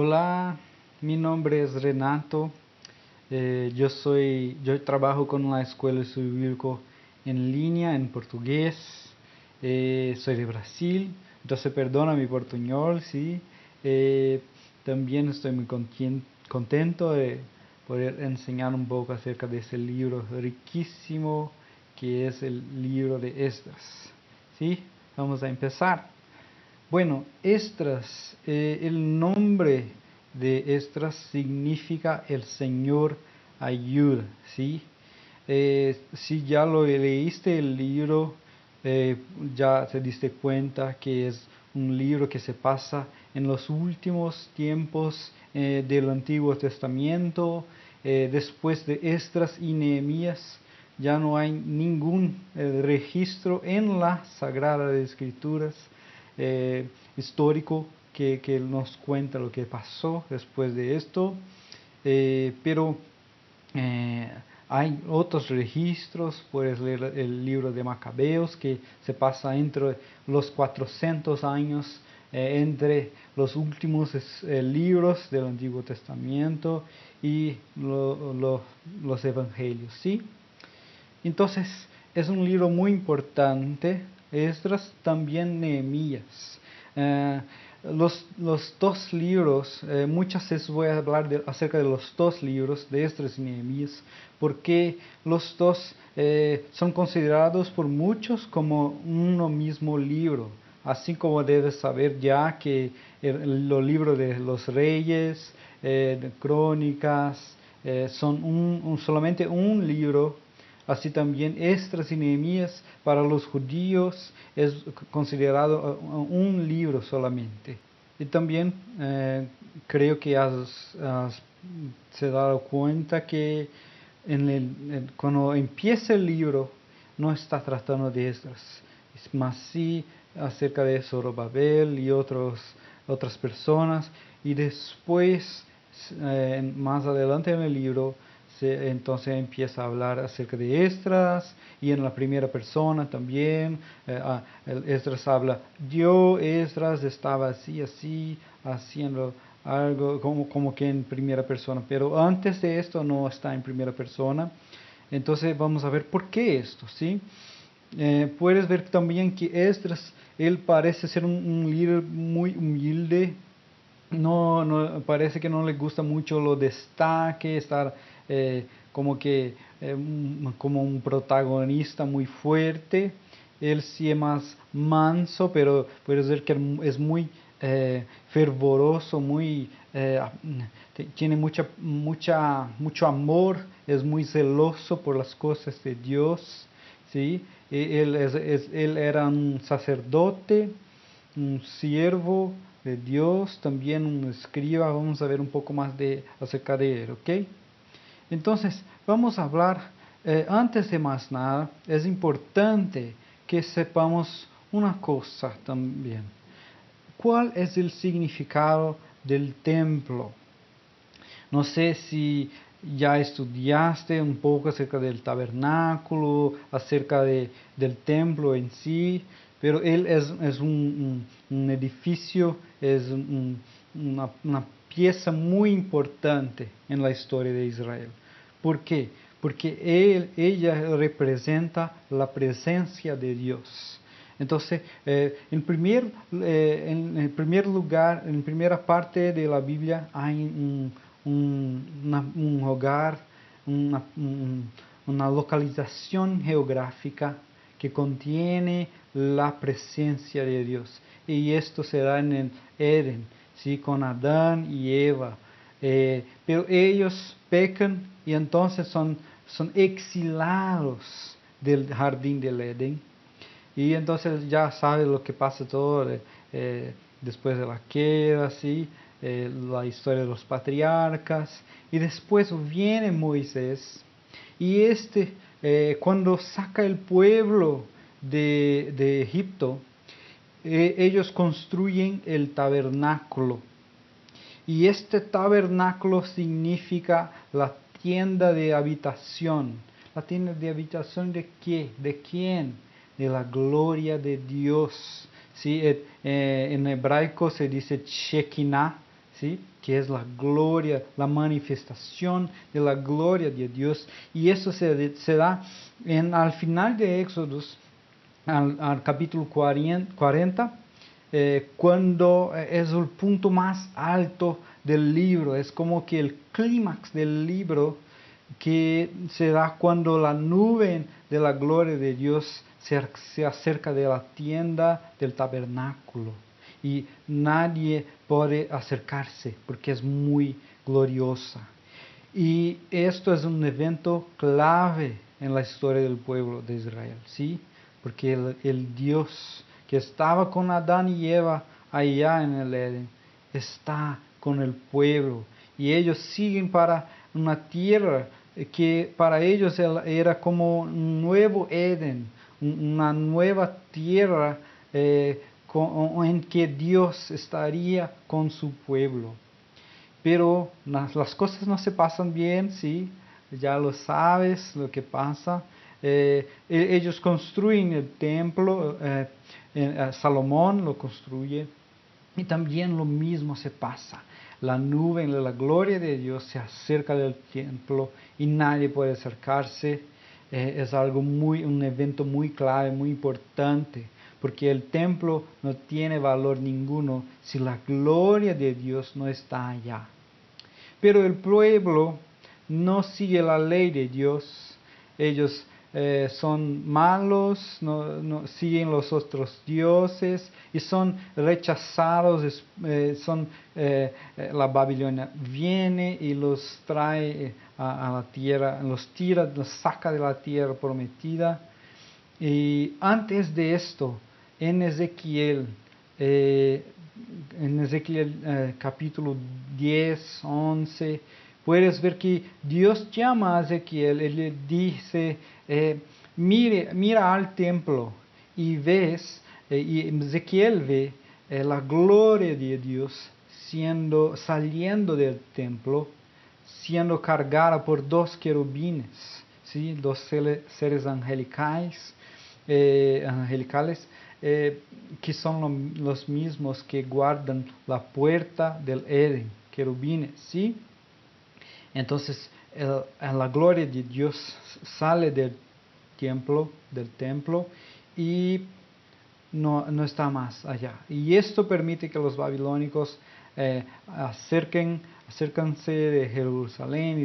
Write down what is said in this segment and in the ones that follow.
Hola, mi nombre es Renato. Yo trabajo con la escuela de estudio bíblico en línea en portugués. Soy de Brasil, entonces perdona mi portuñol, sí. Eh, También estoy muy contento de poder enseñar un poco acerca de ese libro riquísimo que es el libro de Esdras. ¿Sí? Vamos a empezar. Bueno, Esdras, el nombre de Esdras significa el Señor ayuda, ¿sí? Si ya lo leíste el libro, ya te diste cuenta que es un libro que se pasa en los últimos tiempos del Antiguo Testamento. Después de Esdras y Nehemías ya no hay ningún registro en las Sagradas Escrituras histórico que nos cuenta lo que pasó después de esto. Pero hay otros registros, puedes leer el libro de Macabeos, que se pasa entre los 400 años entre los últimos libros del Antiguo Testamento y los evangelios, ¿sí? Entonces, es un libro muy importante. Esdras, también Nehemías. Eh, los dos libros, muchas veces voy a hablar acerca de los dos libros, de Esdras y Nehemías, porque los dos son considerados por muchos como uno mismo libro. Así como debes saber ya que los libros de los reyes, de crónicas, son solamente un libro. Así también Esdras y Nehemías para los judíos es considerado un libro solamente. Y también creo que se dado cuenta que cuando empieza el libro no está tratando de Esdras, es más sí acerca de Zorobabel y otras personas. Y después, más adelante en el libro, entonces empieza a hablar acerca de Esdras, y en la primera persona también. Esdras habla, Esdras estaba así, haciendo algo como que en primera persona, pero antes de esto no está en primera persona. Entonces vamos a ver por qué esto, ¿sí? Puedes ver también que Esdras, él parece ser un líder muy humilde. No, parece que no le gusta mucho lo destaque, estar como un protagonista muy fuerte. Él sí es más manso, pero puedes ver que es muy fervoroso, tiene mucho amor, es muy celoso por las cosas de Dios, ¿sí? Él era un sacerdote, un siervo de Dios, también un escriba. Vamos a ver un poco más acerca de él, ¿ok? Entonces, vamos a hablar, antes de más nada, es importante que sepamos una cosa también. ¿Cuál es el significado del templo? No sé si ya estudiaste un poco acerca del tabernáculo, acerca del templo en sí, pero él es un edificio, es una pieza muy importante en la historia de Israel. ¿Por qué? Porque ella representa la presencia de Dios. Entonces, en el primer lugar, en primera parte de la Biblia, hay un hogar, una localización geográfica que contiene la presencia de Dios. Y esto será en el Edén, ¿sí? Con Adán y Eva. Pero ellos pecan y entonces son exilados del jardín del Edén. Y entonces ya sabe lo que pasa todo después de la queda, ¿sí? La historia de los patriarcas. Y después viene Moisés. Y cuando saca el pueblo de Egipto, ellos construyen el tabernáculo. Y este tabernáculo significa la tienda de habitación. ¿La tienda de habitación de qué? ¿De quién? De la gloria de Dios. ¿Sí? En hebraico se dice Shekinah, ¿sí? Que es la gloria, la manifestación de la gloria de Dios. Y eso se da al final de Éxodos, al capítulo 40, cuando es el punto más alto del libro. Es como que el clímax del libro, que se da cuando la nube de la gloria de Dios se acerca de la tienda del tabernáculo y nadie puede acercarse porque es muy gloriosa. Y esto es un evento clave en la historia del pueblo de Israel, ¿sí? Porque el Dios que estaba con Adán y Eva allá en el Edén está con el pueblo, y ellos siguen para una tierra que para ellos era como un nuevo Edén, una nueva tierra en que Dios estaría con su pueblo. Pero las cosas no se pasan bien, ¿sí? Ya lo sabes lo que pasa. Ellos construyen el templo, Salomón lo construye, y también lo mismo se pasa. La nube de la gloria de Dios se acerca del templo y nadie puede acercarse. Es un evento muy clave, muy importante, porque el templo no tiene valor ninguno si la gloria de Dios no está allá. Pero el pueblo no sigue la ley de Dios. Ellos son malos, no siguen los otros dioses y son rechazados. La Babilonia viene y los trae a la tierra, los saca de la tierra prometida. Y antes de esto, en Ezequiel, capítulo 10, 11, puedes ver que Dios llama a Ezequiel y le dice, mira al templo y ves, y Ezequiel ve la gloria de Dios saliendo del templo, siendo cargada por dos querubines, ¿sí? Dos seres angelicales, que son los mismos que guardan la puerta del Edén, querubines, ¿sí? Entonces la gloria de Dios sale del templo y no está más allá. Y esto permite que los babilónicos acérquense de Jerusalén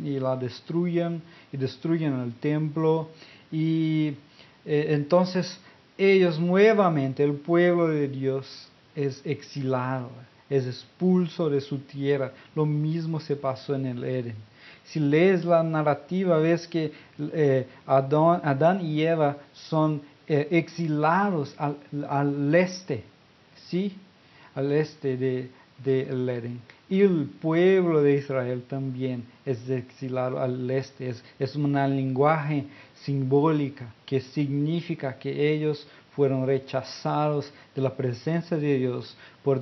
y la destruyan el templo. Y entonces ellos nuevamente, el pueblo de Dios, es exilado, es expulso de su tierra. Lo mismo se pasó en el Edén. Si lees la narrativa, ves que Adán y Eva son exilados al este, ¿sí? Al este del Edén. Y el pueblo de Israel también es exilado al este. Es un lenguaje simbólica que significa que ellos fueron rechazados de la presencia de Dios por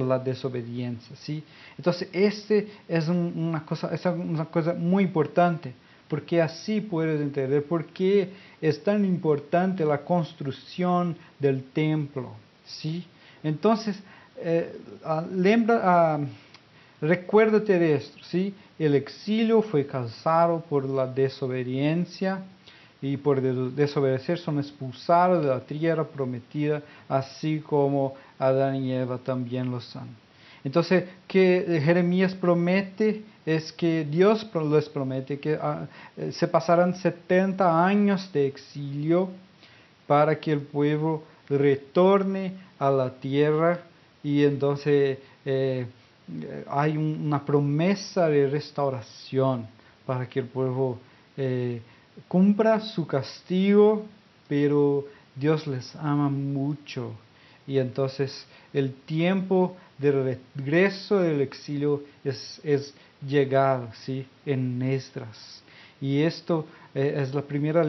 la desobediencia, ¿sí? Entonces, es una cosa muy importante, porque así puedes entender por qué es tan importante la construcción del templo, ¿sí? Entonces, recuérdate de esto, ¿sí? El exilio fue causado por la desobediencia, y por desobedecer son expulsados de la tierra prometida, así como Adán y Eva también lo son. Entonces, que Jeremías promete es que Dios les promete que se pasarán 70 años de exilio para que el pueblo retorne a la tierra, y entonces hay una promesa de restauración para que el pueblo cumpla su castigo, pero Dios les ama mucho. Y entonces el tiempo de regreso del exilio es llegado, ¿sí? En Esdras. Y esto es la primera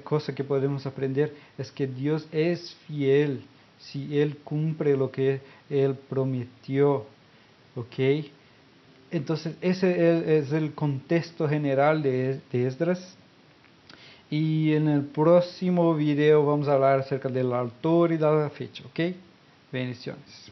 cosa que podemos aprender, es que Dios es fiel si Él cumple lo que Él prometió, ¿ok? Entonces ese es el contexto general de Esdras. Y en el próximo video vamos a hablar acerca del autor y de la fecha, ¿ok? Bendiciones.